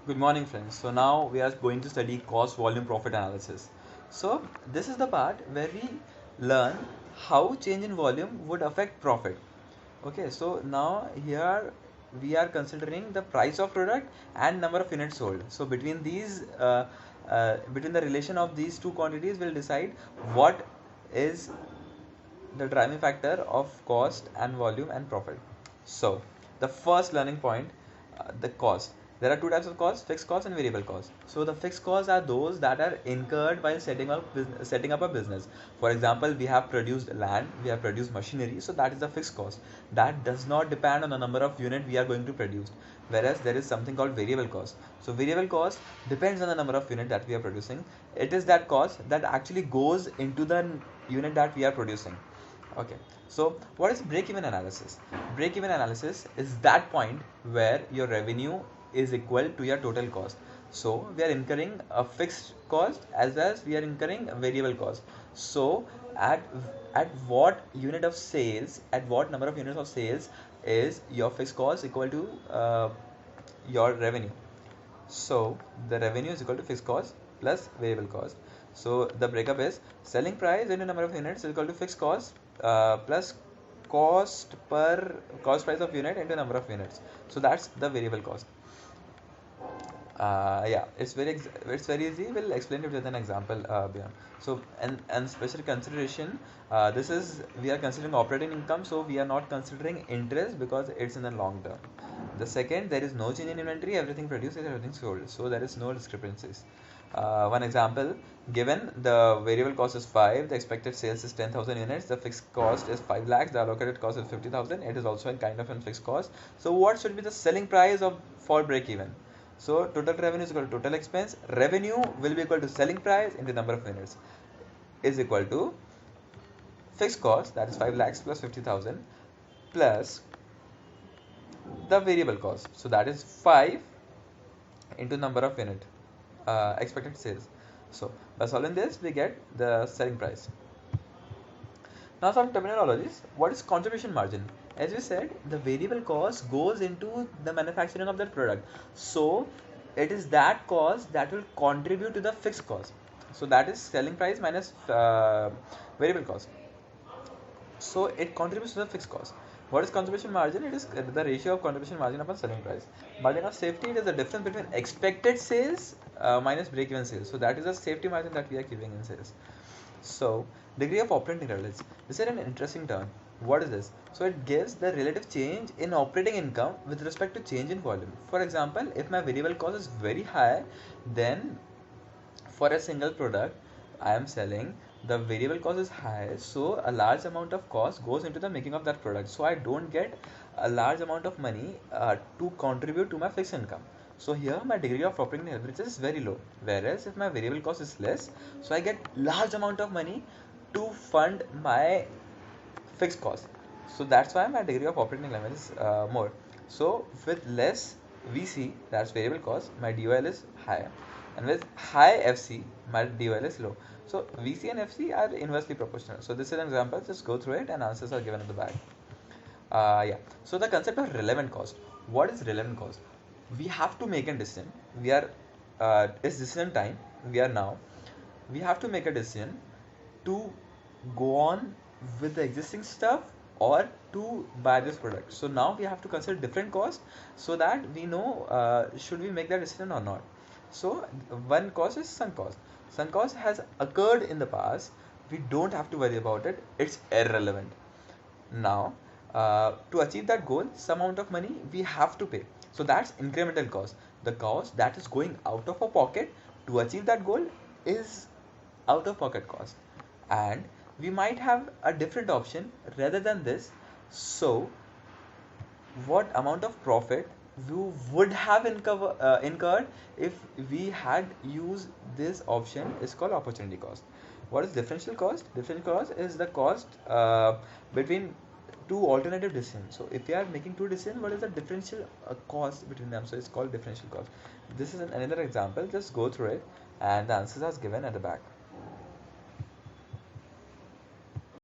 Good morning, friends. So now we are going to study cost, volume, profit analysis. So this is the part where we learn how change in volume would affect profit. Okay, so now here we are considering the price of product and number of units sold. So between the relation of these two quantities will decide what is the driving factor of cost and volume and profit. So the first learning point, the cost. There are two types of cost: fixed cost and variable cost. So the fixed costs are those that are incurred while setting up a business. For example, we have produced land, we have produced machinery, so that is the fixed cost. That does not depend on the number of unit we are going to produce. Whereas there is something called variable cost. So variable cost depends on the number of unit that we are producing. It is that cost that actually goes into the unit that we are producing. Okay, so what is break-even analysis? Break-even analysis is that point where your revenue is equal to your total cost. So we are incurring a fixed cost as well as we are incurring a variable cost. So at at what unit of sales, at what number of units of sales is your fixed cost equal to your revenue? So the revenue is equal to fixed cost plus variable cost. So the breakup is selling price into number of units is equal to fixed cost plus cost price of unit into number of units. So that's the variable cost. Yeah, it's very easy. We'll explain it with an example beyond. So and special consideration. This is we are considering operating income, so we are not considering interest because it's in the long term. The second, there is no change in inventory. Everything produced is everything sold, so there is no discrepancies. One example, given the variable cost is 5, the expected sales is 10,000 units, the fixed cost is 5 lakhs, the allocated cost is 50,000. It is also a kind of a fixed cost. So what should be the selling price of for break even? So total revenue is equal to total expense. Revenue will be equal to selling price into number of units is equal to fixed cost, that is 5 lakhs plus 50,000, plus the variable cost. So that is 5 into number of unit expected sales. So by solving this, we get the selling price. Now some terminologies. What is contribution margin? As we said, the variable cost goes into the manufacturing of that product. So it is that cost that will contribute to the fixed cost. So that is selling price minus variable cost. So it contributes to the fixed cost. What is contribution margin? It is the ratio of contribution margin upon selling price. Margin of safety, it is the difference between expected sales minus break-even sales. So that is the safety margin that we are keeping in sales. So degree of operating leverage. This is an interesting term. What is this? So it gives the relative change in operating income with respect to change in volume. For example, if my variable cost is very high, then for a single product I am selling, the variable cost is high, so a large amount of cost goes into the making of that product. So I don't get a large amount of money to contribute to my fixed income. So here my degree of operating leverage is very low. Whereas if my variable cost is less, so I get large amount of money to fund my fixed cost. So that's why my degree of operating leverage is more. So with less VC, that's variable cost, my DOL is higher, and with high FC, my DOL is low. So VC and FC are inversely proportional. So this is an example. Just go through it, and answers are given at the back. Yeah. So the concept of relevant cost. What is relevant cost? We have to make a decision. We are it's decision time. We are now. We have to make a decision to go on with the existing stuff or to buy this product. So now we have to consider different costs so that we know should we make that decision or not. So one cost is sunk cost. Sunk cost has occurred in the past. We don't have to worry about it. It's irrelevant. Now to achieve that goal, some amount of money we have to pay. So that's incremental cost. The cost that is going out of our pocket to achieve that goal is out of pocket cost, and we might have a different option rather than this. So what amount of profit you would have incurred if we had used this option is called opportunity cost. What is differential cost? Differential cost is the cost between two alternative decisions. So if you are making two decisions, what is the differential cost between them? So it's called differential cost. This is another example. Just go through it, and the answers are given at the back.